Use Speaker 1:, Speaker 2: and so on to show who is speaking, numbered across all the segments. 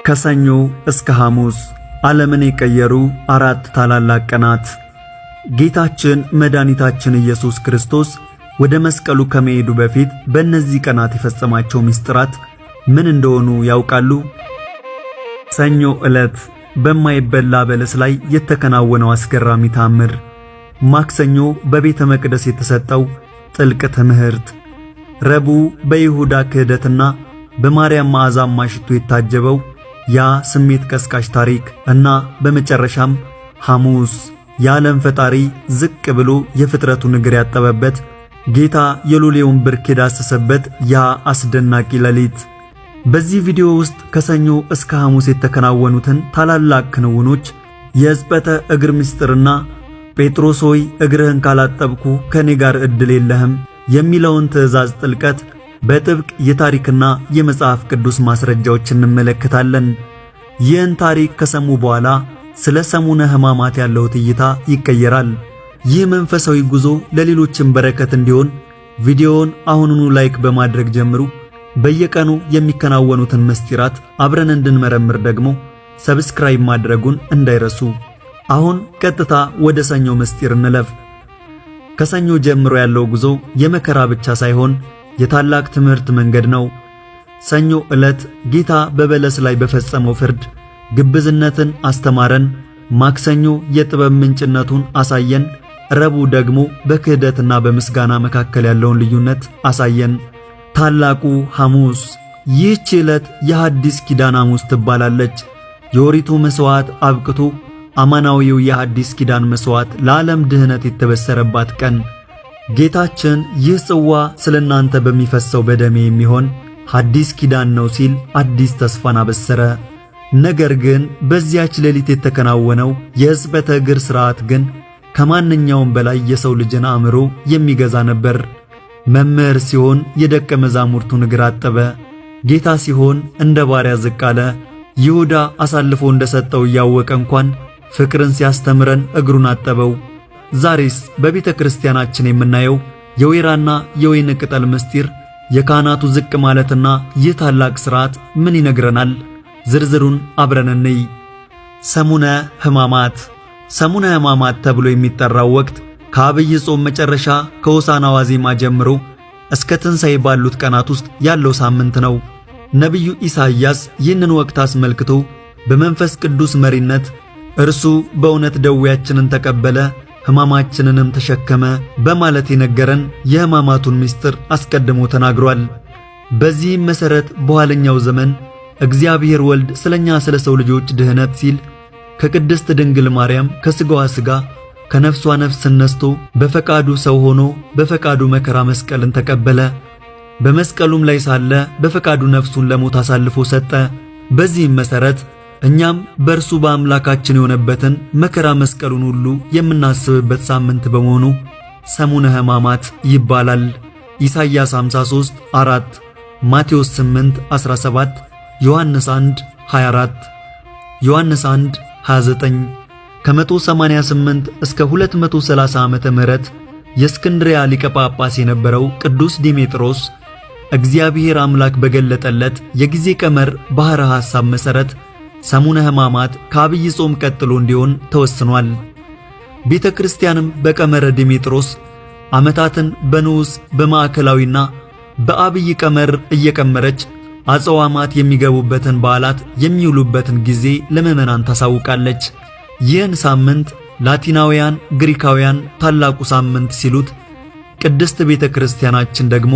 Speaker 1: ከሰኞ እስከ ሐሙስ ዓለምን የቀየሩ 4 ታላላቅ ቀናት። ጌታችን መድኃኒታችን ኢየሱስ ክርስቶስ ወደ መስቀሉ ከመሄዱ በፊት በእነዚህ ቀናት የፈጸማቸው ምስጢራት ምን እንደሆኑ ያውቃሉ? ሰኞ ዕለት በማይበላ በለስ ላይ የተከናወነው አስገራሚ ተአምር። ማክሰኞ በቤተ መቅደስ የተሰጠው ጥልቅ ትምህርት። ረቡዕ በይሁዳ ክህደትና በማርያም መዓዛማ ሽቱ የታጀበው ያ ስሜት ቀስቃሽ ታሪክ እና በመጨረሻም ሐሙስ የዓለም ፈጣሪ ዝቅ ብሎ የፍጥረቱን እግር ያጠበበት ጌታ የሎሌውን ብርክ የዳሰሰበት ያ አስደናቂ ሌሊት። በዚህ ቪዲዮ ውስጥ ከሰኞ እስከ ሐሙስ የተከናወኑትን ታላላቅ ክንውኖች፣ የሕጽበተ እግር ምስጢርና ጴጥሮስ ሆይ እግርህን ካላጠብኩ ከኔ ጋር ዕድል የለህም የሚለውን ትእዛዝ ጥልቀት በጥብቅ የታሪክና የመጽሐፍ ቅዱስ ማስረጃዎች እንመለከታለን። ይህን ታሪክ ከሰሙ በኋላ ስለ ሰሙነ ሕማማት ያለው እይታ ይቀየራል። ይህ መንፈሳዊ ጉዞ ለሌሎችም በረከት እንዲሆን ቪዲዮውን አሁኑኑ ላይክ በማድረግ ጀምሩ። በየቀኑ የሚከናወኑትን ምስጢራት አብረን እንድንመረምር ደግሞ ሰብስክራይብ ማድረጉን እንዳይረሱ። አሁን ቀጥታ ወደ ሰኞ ምስጢር እንለፍ። ከሰኞ ጀምሮ ያለው ጉዞ የመከራ ብቻ ሳይሆን የታላቅ ትምህርት መንገድ ነው። ሰኞ ዕለት ጌታ በበለስ ላይ በፈጸመው ፍርድ ግብዝነትን አስተማረን። ማክሰኞ የጥበብ ምንጭነቱን አሳየን። ረቡዕ ደግሞ በክህደትና በምስጋና መካከል ያለውን ልዩነት አሳየን። ታላቁ ሐሙስ። ይህች ዕለት የሐዲስ ኪዳን ሐሙስ ትባላለች። የኦሪቱ መሥዋዕት አብቅቶ አማናዊው የሐዲስ ኪዳን መሥዋዕት ለዓለም ድህነት የተበሰረባት ቀን። ጌታችን ይህ ጽዋ ስለ እናንተ በሚፈሰው በደሜ የሚሆን ሐዲስ ኪዳን ነው ሲል አዲስ ተስፋን አበሰረ። ነገር ግን በዚያች ሌሊት የተከናወነው የሕጽበተ እግር ሥርዓት ግን ከማንኛውም በላይ የሰው ልጅን አእምሮ የሚገዛ ነበር። መምህር ሲሆን የደቀ መዛሙርቱን እግር አጠበ። ጌታ ሲሆን እንደ ባሪያ ዝቅ አለ። ይሁዳ አሳልፎ እንደሰጠው እያወቀ እንኳን ፍቅርን ሲያስተምረን እግሩን አጠበው። ዛሬስ በቤተ ክርስቲያናችን የምናየው የወይራና የወይን ቅጠል ምስጢር፣ የካህናቱ ዝቅ ማለትና ይህ ታላቅ ሥርዓት ምን ይነግረናል? ዝርዝሩን አብረን እንይ። ሰሙነ ሕማማት። ሰሙነ ሕማማት ተብሎ የሚጠራው ወቅት ከአብይ ጾም መጨረሻ ከሆሳዕና ዋዜማ ጀምሮ እስከ ትንሣኤ ባሉት ቀናት ውስጥ ያለው ሳምንት ነው። ነቢዩ ኢሳይያስ ይህንን ወቅት አስመልክቶ በመንፈስ ቅዱስ መሪነት እርሱ በእውነት ደዌያችንን ተቀበለ ሕማማችንንም ተሸከመ በማለት የነገረን የሕማማቱን ምስጢር አስቀድሞ ተናግሯል። በዚህም መሠረት በኋለኛው ዘመን እግዚአብሔር ወልድ ስለኛ ስለ ሰው ልጆች ድህነት ሲል ከቅድስት ድንግል ማርያም ከሥጋዋ ሥጋ ከነፍሷ ነፍስ ነስቶ በፈቃዱ ሰው ሆኖ በፈቃዱ መከራ መስቀልን ተቀበለ። በመስቀሉም ላይ ሳለ በፈቃዱ ነፍሱን ለሞት አሳልፎ ሰጠ። በዚህም መሠረት እኛም በእርሱ በአምላካችን የሆነበትን መከራ መስቀሉን ሁሉ የምናስብበት ሳምንት በመሆኑ ሰሙነ ሕማማት ይባላል። ኢሳይያስ 53:4፣ ማቴዎስ 8:17፣ ዮሐንስ 1:24፣ ዮሐንስ 1:29። ከ188 እስከ 230 ዓመተ ምህረት የእስክንድርያ ሊቀ ጳጳስ የነበረው ቅዱስ ዲሜጥሮስ እግዚአብሔር አምላክ በገለጠለት የጊዜ ቀመር ባሕረ ሐሳብ መሠረት ሰሙነ ሕማማት ከአብይ ጾም ቀጥሎ እንዲሆን ተወስኗል። ቤተ ክርስቲያንም በቀመረ ዲሜጥሮስ ዓመታትን በንዑስ በማዕከላዊና በአብይ ቀመር እየቀመረች አጽዋማት የሚገቡበትን በዓላት የሚውሉበትን ጊዜ ለምዕመናን ታሳውቃለች። ይህን ሳምንት ላቲናውያን ግሪካውያን ታላቁ ሳምንት ሲሉት፣ ቅድስት ቤተ ክርስቲያናችን ደግሞ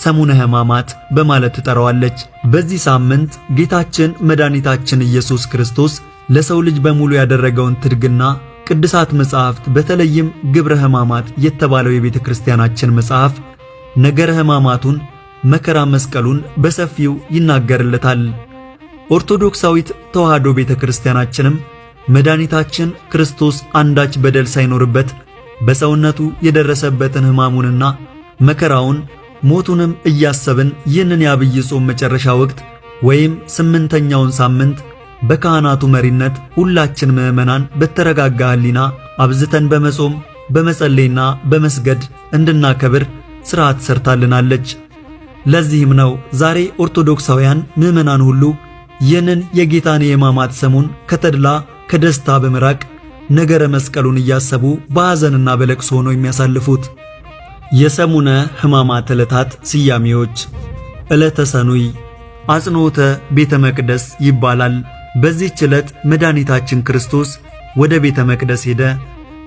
Speaker 1: ሰሙነ ሕማማት በማለት ትጠራዋለች። በዚህ ሳምንት ጌታችን መድኃኒታችን ኢየሱስ ክርስቶስ ለሰው ልጅ በሙሉ ያደረገውን ትድግና ቅዱሳት መጻሕፍት በተለይም ግብረ ሕማማት የተባለው የቤተ ክርስቲያናችን መጽሐፍ ነገረ ሕማማቱን መከራ መስቀሉን በሰፊው ይናገርለታል። ኦርቶዶክሳዊት ተዋሕዶ ቤተ ክርስቲያናችንም መድኃኒታችን ክርስቶስ አንዳች በደል ሳይኖርበት በሰውነቱ የደረሰበትን ሕማሙንና መከራውን ሞቱንም እያሰብን ይህንን የአብይ ጾም መጨረሻ ወቅት ወይም 8ኛውን ሳምንት በካህናቱ መሪነት ሁላችን ምዕመናን በተረጋጋ ሕሊና አብዝተን በመጾም በመጸለይና በመስገድ እንድናከብር ሥርዓት ሰርታልናለች። ለዚህም ነው ዛሬ ኦርቶዶክሳውያን ምዕመናን ሁሉ ይህንን የጌታን የሕማማት ሰሙን ከተድላ ከደስታ በመራቅ ነገረ መስቀሉን እያሰቡ በሐዘንና በለቅሶ ሆነው የሚያሳልፉት። የሰሙነ ሕማማት ዕለታት ስያሜዎች። ዕለተ ሰኑይ አጽንዖተ ቤተ መቅደስ ይባላል። በዚህች ዕለት መድኃኒታችን ክርስቶስ ወደ ቤተ መቅደስ ሄደ።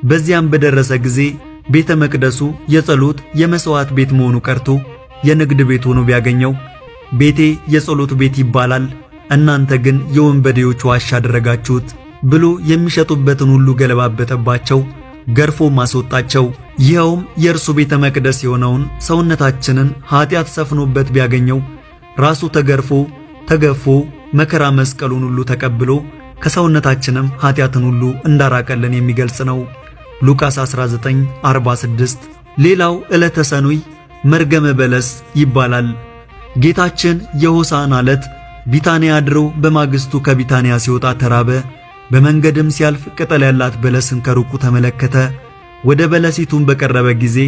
Speaker 1: በዚያም በደረሰ ጊዜ ቤተ መቅደሱ የጸሎት የመሥዋዕት ቤት መሆኑ ቀርቶ የንግድ ቤት ሆኖ ቢያገኘው ቤቴ የጸሎት ቤት ይባላል፣ እናንተ ግን የወንበዴዎች ዋሻ አደረጋችሁት ብሎ የሚሸጡበትን ሁሉ ገለባበጠባቸው፣ ገርፎ ማስወጣቸው። ይኸውም የእርሱ ቤተ መቅደስ የሆነውን ሰውነታችንን ኀጢአት ሰፍኖበት ቢያገኘው ራሱ ተገርፎ ተገፎ መከራ መስቀሉን ሁሉ ተቀብሎ ከሰውነታችንም ኀጢአትን ሁሉ እንዳራቀልን የሚገልጽ ነው። ሉቃስ 19:46። ሌላው ዕለተ ሰኑይ መርገመ በለስ ይባላል። ጌታችን የሆሳዕና ዕለት ቢታንያ አድሮ በማግስቱ ከቢታንያ ሲወጣ ተራበ። በመንገድም ሲያልፍ ቅጠል ያላት በለስን ከሩቁ ተመለከተ። ወደ በለሲቱም በቀረበ ጊዜ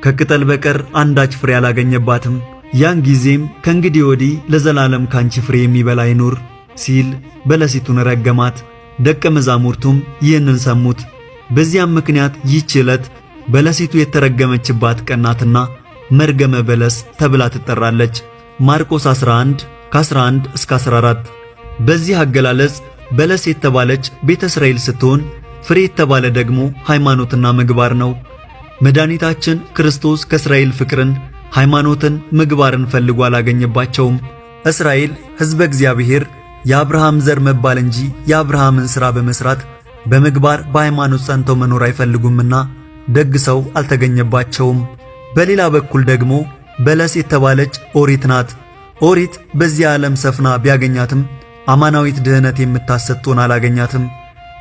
Speaker 1: ከቅጠል በቀር አንዳች ፍሬ አላገኘባትም። ያን ጊዜም ከእንግዲህ ወዲህ ለዘላለም ካንቺ ፍሬ የሚበላ አይኑር ሲል በለሲቱን ረገማት። ደቀ መዛሙርቱም ይህንን ሰሙት። በዚያም ምክንያት ይህች ዕለት በለሲቱ የተረገመችባት ቀን ናትና መርገመ በለስ ተብላ ትጠራለች። ማርቆስ 11:11 እስከ 14። በዚህ አገላለጽ በለስ የተባለች ቤተ እስራኤል ስትሆን ፍሬ የተባለ ደግሞ ሃይማኖትና ምግባር ነው። መድኃኒታችን ክርስቶስ ከእስራኤል ፍቅርን፣ ሃይማኖትን፣ ምግባርን ፈልጎ አላገኘባቸውም። እስራኤል ሕዝበ እግዚአብሔር የአብርሃም ዘር መባል እንጂ የአብርሃምን ሥራ በመሥራት በምግባር በሃይማኖት ጸንተው መኖር አይፈልጉምና ደግ ሰው አልተገኘባቸውም። በሌላ በኩል ደግሞ በለስ የተባለች ኦሪት ናት። ኦሪት በዚህ ዓለም ሰፍና ቢያገኛትም አማናዊት ድህነት የምታሰጥቶን አላገኛትም።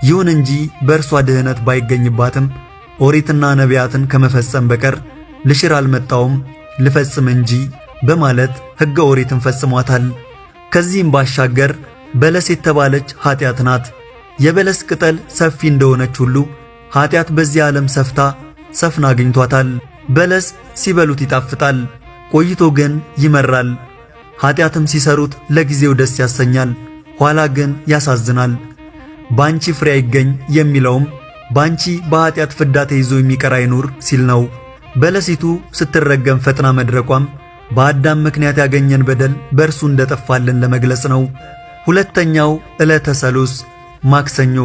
Speaker 1: ይሁን እንጂ በእርሷ ድህነት ባይገኝባትም ኦሪትና ነቢያትን ከመፈጸም በቀር ልሽር አልመጣውም ልፈጽም እንጂ በማለት ሕገ ኦሪትን ፈጽሟታል። ከዚህም ባሻገር በለስ የተባለች ኀጢአት ናት። የበለስ ቅጠል ሰፊ እንደሆነች ሁሉ ኀጢአት በዚህ ዓለም ሰፍና አግኝቷታል። በለስ ሲበሉት ይጣፍጣል፣ ቆይቶ ግን ይመራል። ኀጢአትም ሲሰሩት ለጊዜው ደስ ያሰኛል፣ ኋላ ግን ያሳዝናል። ባንቺ ፍሬ አይገኝ የሚለውም ባንቺ በኀጢአት ፍዳ ተይዞ የሚቀር አይኑር ሲል ነው። በለሲቱ ስትረገም ፈጥና መድረቋም በአዳም ምክንያት ያገኘን በደል በእርሱ እንደጠፋልን ለመግለጽ ነው። ሁለተኛው ዕለተ ሰሉስ ማክሰኞ።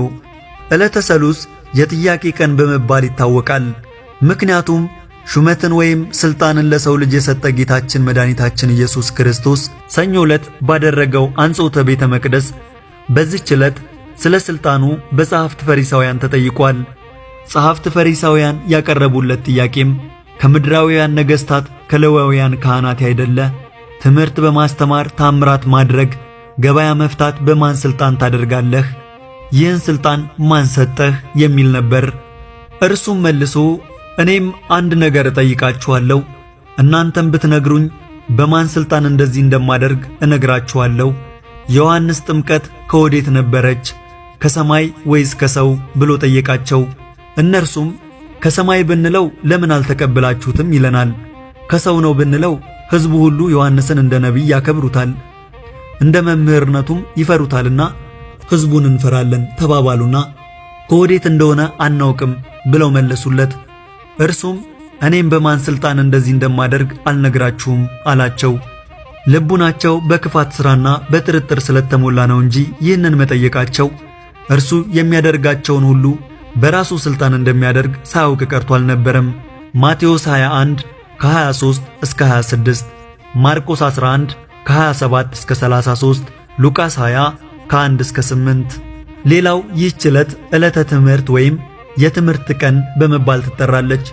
Speaker 1: ዕለተ ሰሉስ የጥያቄ ቀን በመባል ይታወቃል። ምክንያቱም ሹመትን ወይም ሥልጣንን ለሰው ልጅ የሰጠ ጌታችን መድኃኒታችን ኢየሱስ ክርስቶስ ሰኞ ዕለት ባደረገው አንጾተ ቤተ መቅደስ በዚህች ዕለት ስለ ሥልጣኑ በጸሐፍት ፈሪሳውያን ተጠይቋል። ጸሐፍት ፈሪሳውያን ያቀረቡለት ጥያቄም ከምድራውያን ነገሥታት ከሌዋውያን ካህናት ያይደለ ትምህርት በማስተማር ታምራት ማድረግ ገበያ መፍታት በማን ሥልጣን ታደርጋለህ? ይህን ሥልጣን ማን ሰጠህ? የሚል ነበር። እርሱም መልሶ እኔም አንድ ነገር እጠይቃችኋለሁ፣ እናንተም ብትነግሩኝ በማን ሥልጣን እንደዚህ እንደማደርግ እነግራችኋለሁ። የዮሐንስ ጥምቀት ከወዴት ነበረች? ከሰማይ ወይስ ከሰው ብሎ ጠየቃቸው። እነርሱም ከሰማይ ብንለው ለምን አልተቀበላችሁትም ይለናል፣ ከሰው ነው ብንለው ሕዝቡ ሁሉ ዮሐንስን እንደ ነቢይ ያከብሩታል፣ እንደ መምህርነቱም ይፈሩታልና ሕዝቡን እንፈራለን ተባባሉና ከወዴት እንደሆነ አናውቅም ብለው መለሱለት። እርሱም እኔም በማን ሥልጣን እንደዚህ እንደማደርግ አልነግራችሁም አላቸው። ልቡናቸው በክፋት ሥራና በጥርጥር ስለተሞላ ነው እንጂ ይህንን መጠየቃቸው እርሱ የሚያደርጋቸውን ሁሉ በራሱ ሥልጣን እንደሚያደርግ ሳያውቅ ቀርቶ አልነበረም። ማቴዎስ 21 ከ23 እስከ 26፣ ማርቆስ 11 ከ27 እስከ 33፣ ሉቃስ 20 ከ1 እስከ 8። ሌላው ይህች ዕለት ዕለተ ትምህርት ወይም የትምህርት ቀን በመባል ትጠራለች።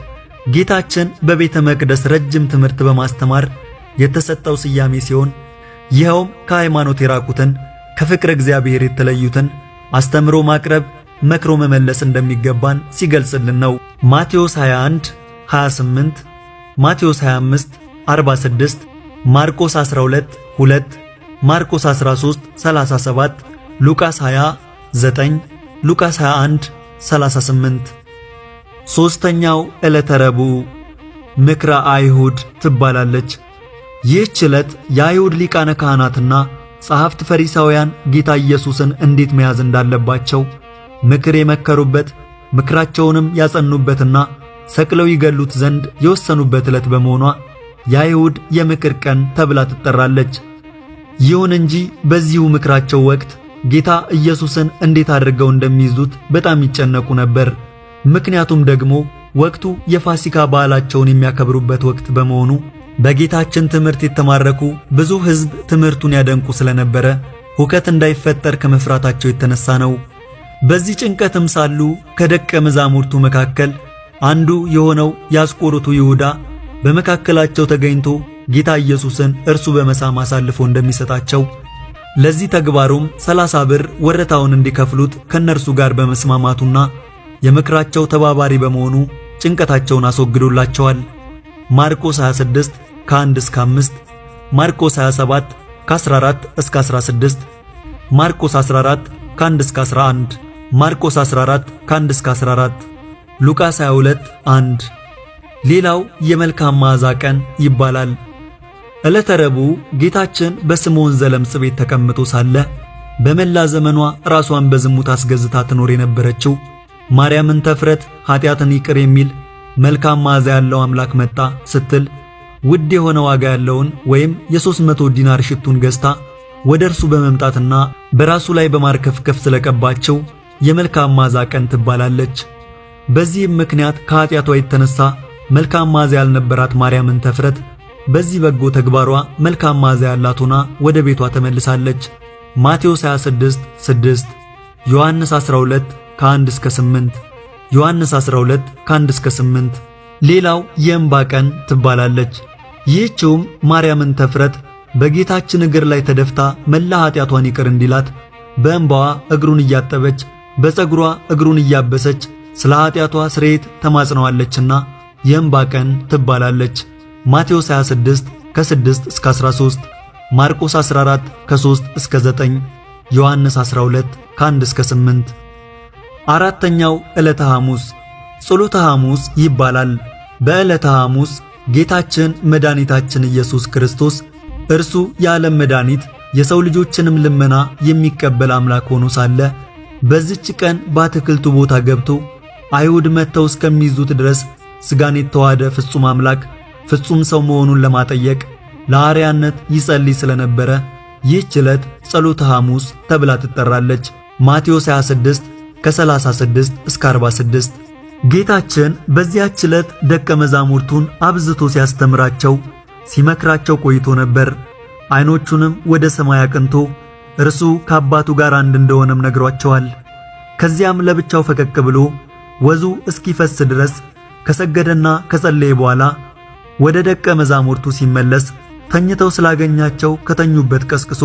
Speaker 1: ጌታችን በቤተ መቅደስ ረጅም ትምህርት በማስተማር የተሰጠው ስያሜ ሲሆን ይኸውም ከሃይማኖት የራቁትን ከፍቅረ እግዚአብሔር የተለዩትን አስተምሮ ማቅረብ መክሮ መመለስ እንደሚገባን ሲገልጽልን ነው። ማቴዎስ 21 28፣ ማቴዎስ 25 46፣ ማርቆስ 12 2፣ ማርቆስ 13 37፣ ሉቃስ 20 9፣ ሉቃስ 21 38። ሦስተኛው ዕለተ ረቡዕ ምክረ አይሁድ ትባላለች። ይህች ዕለት የአይሁድ ሊቃነ ካህናትና ጸሐፍት ፈሪሳውያን ጌታ ኢየሱስን እንዴት መያዝ እንዳለባቸው ምክር የመከሩበት ምክራቸውንም ያጸኑበትና ሰቅለው ይገሉት ዘንድ የወሰኑበት ዕለት በመሆኗ የአይሁድ የምክር ቀን ተብላ ትጠራለች። ይሁን እንጂ በዚሁ ምክራቸው ወቅት ጌታ ኢየሱስን እንዴት አድርገው እንደሚይዙት በጣም ይጨነቁ ነበር። ምክንያቱም ደግሞ ወቅቱ የፋሲካ በዓላቸውን የሚያከብሩበት ወቅት በመሆኑ በጌታችን ትምህርት የተማረኩ ብዙ ሕዝብ ትምህርቱን ያደንቁ ስለነበረ ሁከት እንዳይፈጠር ከመፍራታቸው የተነሳ ነው። በዚህ ጭንቀትም ሳሉ ከደቀ መዛሙርቱ መካከል አንዱ የሆነው የአስቆሮቱ ይሁዳ በመካከላቸው ተገኝቶ ጌታ ኢየሱስን እርሱ በመሳም አሳልፎ እንደሚሰጣቸው ለዚህ ተግባሩም 30 ብር ወረታውን እንዲከፍሉት ከነርሱ ጋር በመስማማቱና የምክራቸው ተባባሪ በመሆኑ ጭንቀታቸውን አስወግዶላቸዋል። ማርቆስ 26 ከ1 እስከ 5፣ ማርቆስ 27 ከ14 እስከ 16፣ ማርቆስ 14 ከ1 እስከ 11፣ ማርቆስ 14 ከ1 እስከ 14፣ ሉቃስ 22 1። ሌላው የመልካም መዓዛ ቀን ይባላል። ዕለተ ረቡዕ ጌታችን በስምዖን ዘለምጽ ቤት ተቀምጦ ሳለ በመላ ዘመኗ ራሷን በዝሙት አስገዝታ ትኖር የነበረችው ማርያምን ተፍረት ኃጢአትን ይቅር የሚል መልካም መዓዛ ያለው አምላክ መጣ ስትል ውድ የሆነ ዋጋ ያለውን ወይም የ300 ዲናር ሽቱን ገዝታ ወደ እርሱ በመምጣትና በራሱ ላይ በማርከፍከፍ ስለቀባቸው የመልካም መዓዛ ቀን ትባላለች። በዚህም ምክንያት ከኃጢአቷ የተነሳ መልካም መዓዛ ያልነበራት ማርያምን ተፍረት በዚህ በጎ ተግባሯ መልካም መዓዛ ያላት ሆና ወደ ቤቷ ተመልሳለች። ማቴዎስ 26 6፣ ዮሐንስ 12 ከ1 እስከ 8፣ ዮሐንስ 12 ከ1 እስከ 8። ሌላው የእንባ ቀን ትባላለች። ይህችውም ማርያምን ተፍረት በጌታችን እግር ላይ ተደፍታ መላ ኃጢአቷን ይቅር እንዲላት በእንባዋ እግሩን እያጠበች በፀጉሯ እግሩን እያበሰች ስለ ኃጢአቷ ስርየት ተማጽነዋለችና የእንባ ቀን ትባላለች። ማቴዎስ 26 ከ6 እስከ 13፣ ማርቆስ 14 ከ3 እስከ 9፣ ዮሐንስ 12 ከ1 እስከ 8። አራተኛው ዕለተ ሐሙስ ጸሎተ ሐሙስ ይባላል። በዕለተ ሐሙስ ጌታችን መድኃኒታችን ኢየሱስ ክርስቶስ እርሱ የዓለም መድኃኒት የሰው ልጆችንም ልመና የሚቀበል አምላክ ሆኖ ሳለ በዚች ቀን በአትክልቱ ቦታ ገብቶ አይሁድ መጥተው እስከሚይዙት ድረስ ሥጋን የተዋሃደ ፍጹም አምላክ ፍጹም ሰው መሆኑን ለማጠየቅ ለአርያነት ይጸልይ ስለነበረ ይህች ዕለት ጸሎተ ሐሙስ ተብላ ትጠራለች። ማቴዎስ 26 ከ36 እስከ 46። ጌታችን በዚያች ዕለት ደቀ መዛሙርቱን አብዝቶ ሲያስተምራቸው ሲመክራቸው ቆይቶ ነበር። ዓይኖቹንም ወደ ሰማይ አቅንቶ እርሱ ከአባቱ ጋር አንድ እንደሆነም ነግሯቸዋል። ከዚያም ለብቻው ፈቀቅ ብሎ ወዙ እስኪፈስ ድረስ ከሰገደና ከጸለየ በኋላ ወደ ደቀ መዛሙርቱ ሲመለስ ተኝተው ስላገኛቸው ከተኙበት ቀስቅሶ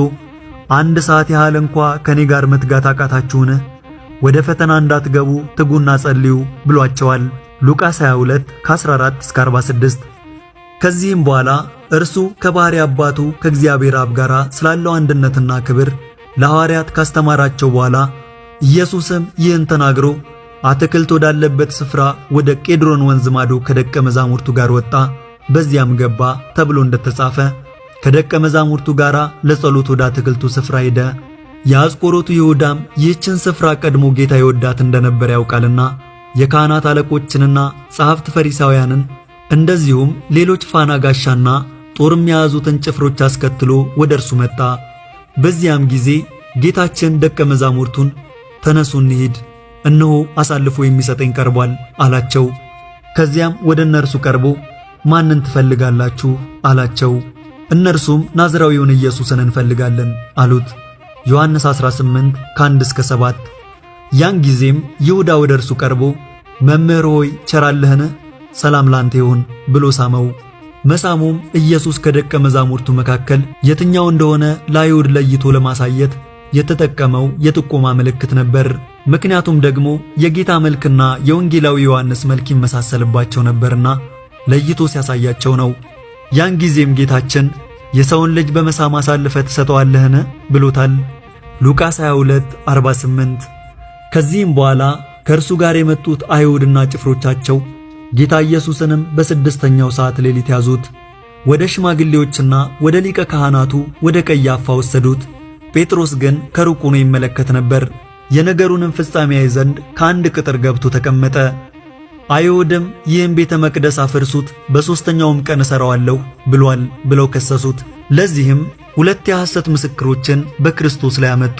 Speaker 1: 1 ሰዓት ያህል እንኳ ከኔ ጋር መትጋት አቃታችሁን? ወደ ፈተና እንዳትገቡ ትጉና ጸልዩ ብሏቸዋል። ሉቃስ 22 ከ14 እስከ 46። ከዚህም በኋላ እርሱ ከባሕሪ አባቱ ከእግዚአብሔር አብ ጋር ስላለው አንድነትና ክብር ለሐዋርያት ካስተማራቸው በኋላ ኢየሱስም ይህን ተናግሮ አትክልት ወዳለበት ስፍራ ወደ ቄድሮን ወንዝ ማዶ ከደቀ መዛሙርቱ ጋር ወጣ፣ በዚያም ገባ ተብሎ እንደተጻፈ ከደቀ መዛሙርቱ ጋር ለጸሎት ወደ አትክልቱ ስፍራ ሄደ። የአስቆሮቱ ይሁዳም ይህችን ስፍራ ቀድሞ ጌታ ይወዳት እንደነበር ያውቃልና የካህናት አለቆችንና ጸሐፍት ፈሪሳውያንን እንደዚሁም ሌሎች ፋና ጋሻና ጦርም የያዙትን ጭፍሮች አስከትሎ ወደ እርሱ መጣ። በዚያም ጊዜ ጌታችን ደቀ መዛሙርቱን ተነሱ እንሂድ፣ እነሆ አሳልፎ የሚሰጠኝ ቀርቧል አላቸው። ከዚያም ወደ እነርሱ ቀርቦ ማንን ትፈልጋላችሁ አላቸው። እነርሱም ናዝራዊውን ኢየሱስን እንፈልጋለን አሉት። ዮሐንስ 18 ከ1 እስከ 7። ያን ጊዜም ይሁዳ ወደ እርሱ ቀርቦ መምህር ሆይ ቸራለህን? ሰላም ላንተ ይሁን ብሎ ሳመው። መሳሙም ኢየሱስ ከደቀ መዛሙርቱ መካከል የትኛው እንደሆነ ለአይሁድ ለይቶ ለማሳየት የተጠቀመው የጥቆማ ምልክት ነበር። ምክንያቱም ደግሞ የጌታ መልክና የወንጌላዊ ዮሐንስ መልክ ይመሳሰልባቸው ነበርና ለይቶ ሲያሳያቸው ነው። ያን ጊዜም ጌታችን የሰውን ልጅ በመሳም አሳልፈ ትሰጠዋለህን ብሎታል። ሉቃስ 22:48። ከዚህም በኋላ ከእርሱ ጋር የመጡት አይሁድና ጭፍሮቻቸው ጌታ ኢየሱስንም በስድስተኛው ሰዓት ሌሊት ያዙት። ወደ ሽማግሌዎችና ወደ ሊቀ ካህናቱ ወደ ቀያፋ ወሰዱት። ጴጥሮስ ግን ከሩቅ ሆኖ ይመለከት ነበር። የነገሩንም ፍጻሜ ያይ ዘንድ ከአንድ ቅጥር ገብቶ ተቀመጠ። አይሁድም ይህን ቤተ መቅደስ አፍርሱት፣ በሦስተኛውም ቀን እሠራዋለሁ ብሏል ብለው ከሰሱት። ለዚህም ሁለት የሐሰት ምስክሮችን በክርስቶስ ላይ አመጡ።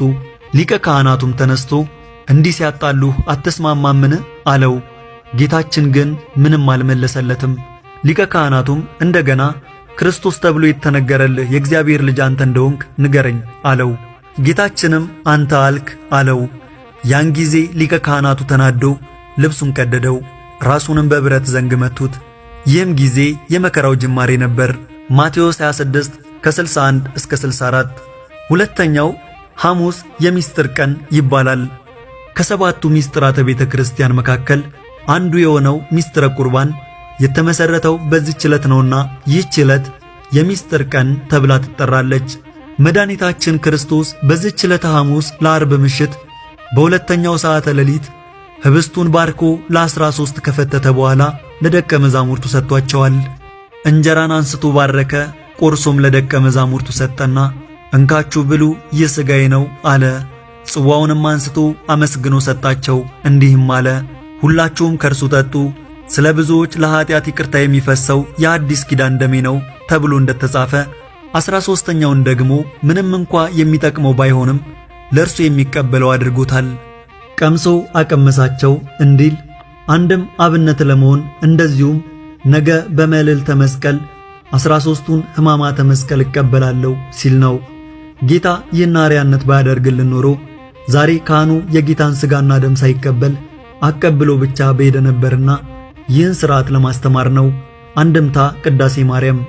Speaker 1: ሊቀ ካህናቱም ተነስቶ እንዲህ ሲያጣሉህ አትስማማምን አለው። ጌታችን ግን ምንም አልመለሰለትም። ሊቀ ካህናቱም እንደገና ክርስቶስ ተብሎ የተነገረልህ የእግዚአብሔር ልጅ አንተ እንደሆንክ ንገረኝ አለው። ጌታችንም አንተ አልክ አለው። ያን ጊዜ ሊቀ ካህናቱ ተናዶ ልብሱን ቀደደው፣ ራሱንም በብረት ዘንግ መቱት። ይህም ጊዜ የመከራው ጅማሬ ነበር። ማቴዎስ 26 ከ61 እስከ 64። ሁለተኛው ሐሙስ የምስጢር ቀን ይባላል። ከሰባቱ ምስጢራተ ቤተ ክርስቲያን መካከል አንዱ የሆነው ምስጢረ ቁርባን የተመሰረተው በዚህች ዕለት ነውና ይህች ዕለት የምስጢር ቀን ተብላ ትጠራለች። መድኃኒታችን ክርስቶስ በዚህች ዕለተ ሐሙስ ለዓርብ ምሽት በሁለተኛው ሰዓተ ሌሊት ህብስቱን ባርኮ ለ13 ከፈተተ በኋላ ለደቀ መዛሙርቱ ሰጥቷቸዋል። እንጀራን አንስቶ ባረከ፣ ቆርሶም ለደቀ መዛሙርቱ ሰጠና እንካችሁ ብሉ፣ ይህ ሥጋዬ ነው አለ። ጽዋውንም አንስቶ አመስግኖ ሰጣቸው፣ እንዲህም አለ፣ ሁላችሁም ከእርሱ ጠጡ፣ ስለ ብዙዎች ለኃጢአት ይቅርታ የሚፈሰው የአዲስ ኪዳን ደሜ ነው ተብሎ እንደተጻፈ 13ኛውን ደግሞ ምንም እንኳ የሚጠቅመው ባይሆንም ለእርሱ የሚቀበለው አድርጎታል። ቀምሶ አቀመሳቸው እንዲል አንድም አብነት ለመሆን እንደዚሁም ነገ በመልዕልተ መስቀል 13ቱን ሕማማተ መስቀል እቀበላለሁ ሲል ነው። ጌታ ይህን አርአያነት ባያደርግልን ኖሮ ዛሬ ካህኑ የጌታን ሥጋና ደም ሳይቀበል አቀብሎ ብቻ በሄደ ነበርና ይህን ሥርዓት ለማስተማር ነው። አንድምታ ቅዳሴ ማርያም።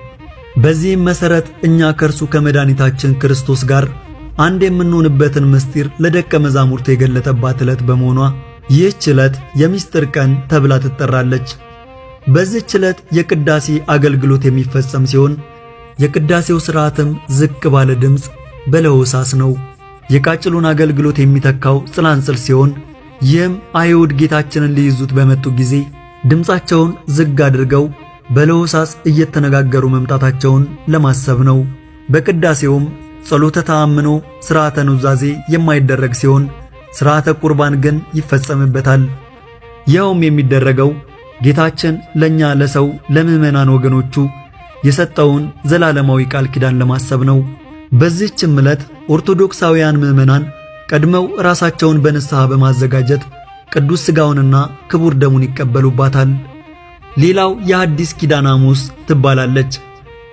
Speaker 1: በዚህም መሠረት እኛ ከእርሱ ከመድኃኒታችን ክርስቶስ ጋር አንድ የምንሆንበትን ምስጢር ለደቀ መዛሙርቱ የገለጠባት ዕለት በመሆኗ ይህች ዕለት የምስጢር ቀን ተብላ ትጠራለች። በዚህች ዕለት የቅዳሴ አገልግሎት የሚፈጸም ሲሆን የቅዳሴው ሥርዓትም ዝቅ ባለ ድምፅ በለሆሳስ ነው። የቃጭሉን አገልግሎት የሚተካው ጽላንጽል ሲሆን ይህም አይሁድ ጌታችንን ሊይዙት በመጡ ጊዜ ድምፃቸውን ዝግ አድርገው በለሆሳስ እየተነጋገሩ መምጣታቸውን ለማሰብ ነው። በቅዳሴውም ጸሎተ ተአምኖ ሥርዓተ ኑዛዜ የማይደረግ ሲሆን ሥርዓተ ቁርባን ግን ይፈጸምበታል። ይኸውም የሚደረገው ጌታችን ለኛ ለሰው ለምዕመናን ወገኖቹ የሰጠውን ዘላለማዊ ቃል ኪዳን ለማሰብ ነው። በዚህችም ዕለት ኦርቶዶክሳውያን ምዕመናን ቀድመው ራሳቸውን በንስሐ በማዘጋጀት ቅዱስ ሥጋውንና ክቡር ደሙን ይቀበሉባታል። ሌላው የአዲስ ኪዳን ሐሙስ ትባላለች።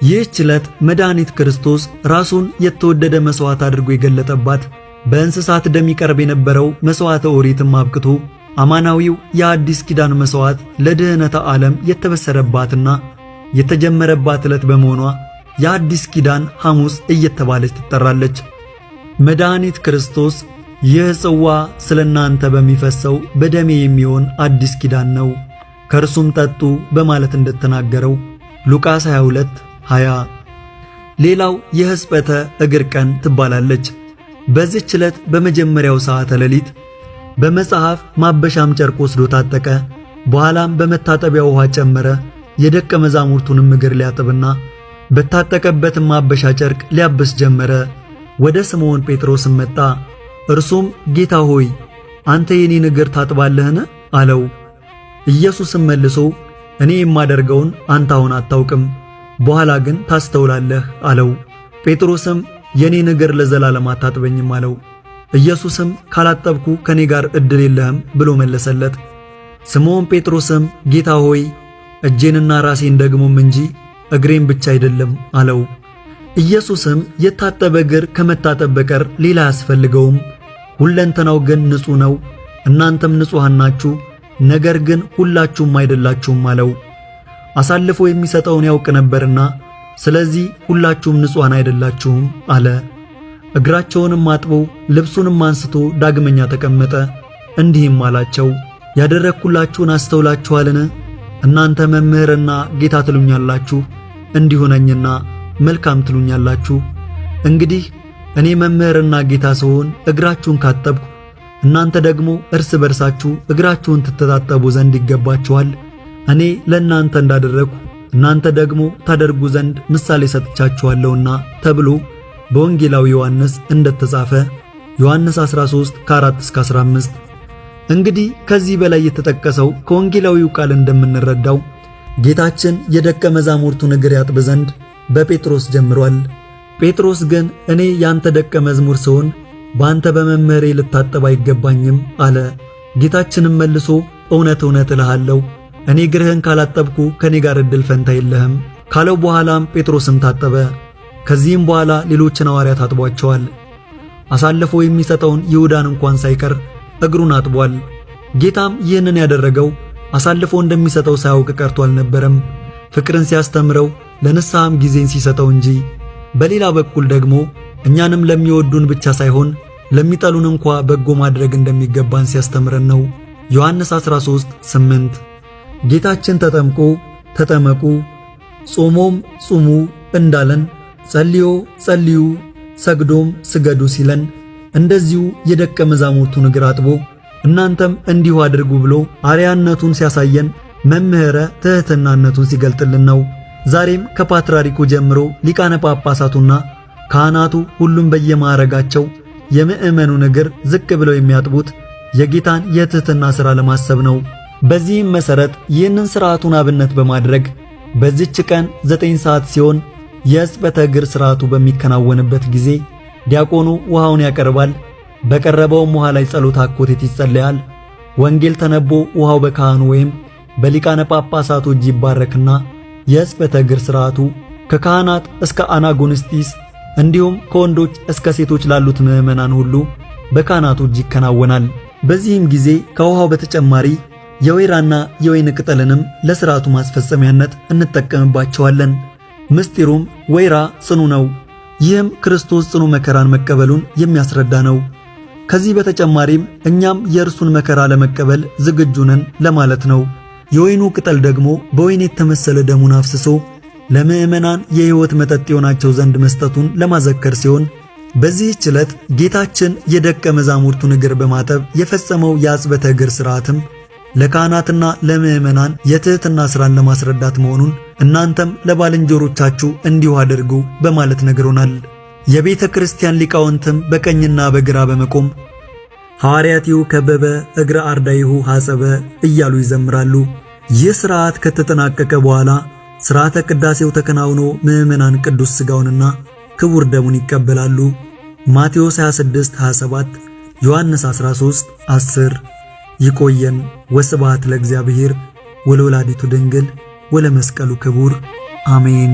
Speaker 1: ይህች ዕለት መድኃኒት ክርስቶስ ራሱን የተወደደ መሥዋዕት አድርጎ የገለጠባት፣ በእንስሳት ደም ይቀርብ የነበረው መሥዋዕተ ኦሪትም አብቅቶ አማናዊው የአዲስ ኪዳን መሥዋዕት ለድኅነተ ዓለም የተበሰረባትና የተጀመረባት ዕለት በመሆኗ የአዲስ ኪዳን ሐሙስ እየተባለች ትጠራለች። መድኃኒት ክርስቶስ ይህ ጽዋ ስለ እናንተ በሚፈሰው በደሜ የሚሆን አዲስ ኪዳን ነው፣ ከእርሱም ጠጡ በማለት እንደተናገረው ሉቃስ 22:20። ሌላው የሕጽበተ እግር ቀን ትባላለች። በዚህች ዕለት በመጀመሪያው ሰዓተ ሌሊት በመጽሐፍ ማበሻም ጨርቅ ወስዶ ታጠቀ። በኋላም በመታጠቢያ ውሃ ጨመረ። የደቀ መዛሙርቱንም እግር ሊያጥብና በታጠቀበትም ማበሻ ጨርቅ ሊያብስ ጀመረ። ወደ ስምዖን ጴጥሮስም መጣ። እርሱም ጌታ ሆይ አንተ የኔን እግር ታጥባለህን? አለው። ኢየሱስም መልሶ እኔ የማደርገውን አንተ አሁን አታውቅም፣ በኋላ ግን ታስተውላለህ አለው። ጴጥሮስም የኔን እግር ለዘላለም አታጥበኝም አለው። ኢየሱስም ካላጠብኩ ከኔ ጋር ዕድል የለህም ብሎ መለሰለት። ስምዖን ጴጥሮስም ጌታ ሆይ እጄንና ራሴን ደግሞም እንጂ እግሬን ብቻ አይደለም አለው። ኢየሱስም የታጠበ እግር ከመታጠብ በቀር ሌላ አያስፈልገውም፣ ሁለንተናው ግን ንጹሕ ነው። እናንተም ንጹሐን ናችሁ፣ ነገር ግን ሁላችሁም አይደላችሁም አለው። አሳልፎ የሚሰጠውን ያውቅ ነበርና ስለዚህ ሁላችሁም ንጹሐን አይደላችሁም አለ። እግራቸውንም አጥቦ ልብሱንም አንስቶ ዳግመኛ ተቀመጠ። እንዲህም አላቸው፣ ያደረግሁላችሁን አስተውላችኋልን? እናንተ መምህርና ጌታ ትሉኛላችሁ፣ እንዲሁ ነኝና መልካም ትሉኛላችሁ። እንግዲህ እኔ መምህርና ጌታ ስሆን እግራችሁን ካጠብኩ፣ እናንተ ደግሞ እርስ በርሳችሁ እግራችሁን ትተጣጠቡ ዘንድ ይገባችኋል። እኔ ለእናንተ እንዳደረግሁ እናንተ ደግሞ ታደርጉ ዘንድ ምሳሌ ሰጥቻችኋለሁና ተብሎ በወንጌላዊ ዮሐንስ እንደተጻፈ ዮሐንስ 13 ከ4 እስከ 15። እንግዲህ ከዚህ በላይ የተጠቀሰው ከወንጌላዊው ቃል እንደምንረዳው ጌታችን የደቀ መዛሙርቱን እግር ያጥብ ዘንድ በጴጥሮስ ጀምሯል። ጴጥሮስ ግን እኔ ያንተ ደቀ መዝሙር ስሆን በአንተ በመምህሬ ልታጠብ አይገባኝም አለ። ጌታችንም መልሶ እውነት እውነት እልሃለሁ እኔ እግርህን ካላጠብኩ ከኔ ጋር ዕድል ፈንታ የለህም ካለው በኋላም ጴጥሮስን ታጠበ። ከዚህም በኋላ ሌሎችን ሐዋርያት አጥቧቸዋል። አሳልፎ የሚሰጠውን ይሁዳን እንኳን ሳይቀር እግሩን አጥቧል። ጌታም ይህንን ያደረገው አሳልፎ እንደሚሰጠው ሳያውቅ ቀርቶ አልነበረም፣ ፍቅርን ሲያስተምረው ለንስሐም ጊዜን ሲሰጠው እንጂ። በሌላ በኩል ደግሞ እኛንም ለሚወዱን ብቻ ሳይሆን ለሚጠሉን እንኳ በጎ ማድረግ እንደሚገባን ሲያስተምረን ነው። ዮሐንስ 13:8 ጌታችን ተጠምቆ ተጠመቁ፣ ጾሞም ጹሙ እንዳለን፣ ጸልዮ ጸልዩ፣ ሰግዶም ስገዱ ሲለን እንደዚሁ የደቀ መዛሙርቱን እግር አጥቦ እናንተም እንዲሁ አድርጉ ብሎ አርያነቱን ሲያሳየን መምህረ ትሕትናነቱን ሲገልጥልን ነው። ዛሬም ከፓትርያርኩ ጀምሮ ሊቃነ ጳጳሳቱና ካህናቱ ሁሉም በየማዕረጋቸው የምእመኑን እግር ዝቅ ብለው የሚያጥቡት የጌታን የትሕትና ሥራ ለማሰብ ነው። በዚህም መሠረት ይህንን ሥርዓቱን አብነት በማድረግ በዚች ቀን 9 ሰዓት ሲሆን የሕጽበተ እግር ሥርዓቱ በሚከናወንበት ጊዜ ዲያቆኑ ውሃውን ያቀርባል። በቀረበውም ውሃ ላይ ጸሎተ አኮቴት ይጸለያል። ወንጌል ተነቦ ውሃው በካህኑ ወይም በሊቃነ ጳጳሳቱ እጅ ይባረክና የሕጽበተ እግር ሥርዓቱ ከካህናት እስከ አናጉንስጢስ እንዲሁም ከወንዶች እስከ ሴቶች ላሉት ምዕመናን ሁሉ በካህናቱ እጅ ይከናወናል። በዚህም ጊዜ ከውሃው በተጨማሪ የወይራና የወይን ቅጠልንም ለሥርዓቱ ማስፈጸሚያነት እንጠቀምባቸዋለን። ምስጢሩም ወይራ ጽኑ ነው። ይህም ክርስቶስ ጽኑ መከራን መቀበሉን የሚያስረዳ ነው። ከዚህ በተጨማሪም እኛም የእርሱን መከራ ለመቀበል ዝግጁ ነን ለማለት ነው። የወይኑ ቅጠል ደግሞ በወይን የተመሰለ ደሙን አፍስሶ ለምዕመናን የሕይወት መጠጥ የሆናቸው ዘንድ መስጠቱን ለማዘከር ሲሆን በዚህች ዕለት ጌታችን የደቀ መዛሙርቱን እግር በማጠብ የፈጸመው የሕጽበተ እግር ሥርዓትም ለካህናትና ለምዕመናን የትሕትና ሥራን ለማስረዳት መሆኑን እናንተም ለባልንጀሮቻችሁ እንዲሁ አድርጉ በማለት ነግሮናል። የቤተ ክርስቲያን ሊቃውንትም በቀኝና በግራ በመቆም ሐዋርያቲሁ ከበበ እግረ አርዳይሁ ሐጸበ እያሉ ይዘምራሉ። ይህ ሥርዓት ከተጠናቀቀ በኋላ ሥርዓተ ቅዳሴው ተከናውኖ ምዕመናን ቅዱስ ሥጋውንና ክቡር ደሙን ይቀበላሉ። ማቴዎስ 26:27 ዮሐንስ 13:10 ይቆየን። ወስብሐት ለእግዚአብሔር ወለወላዲቱ ድንግል ወለመስቀሉ ክቡር አሜን።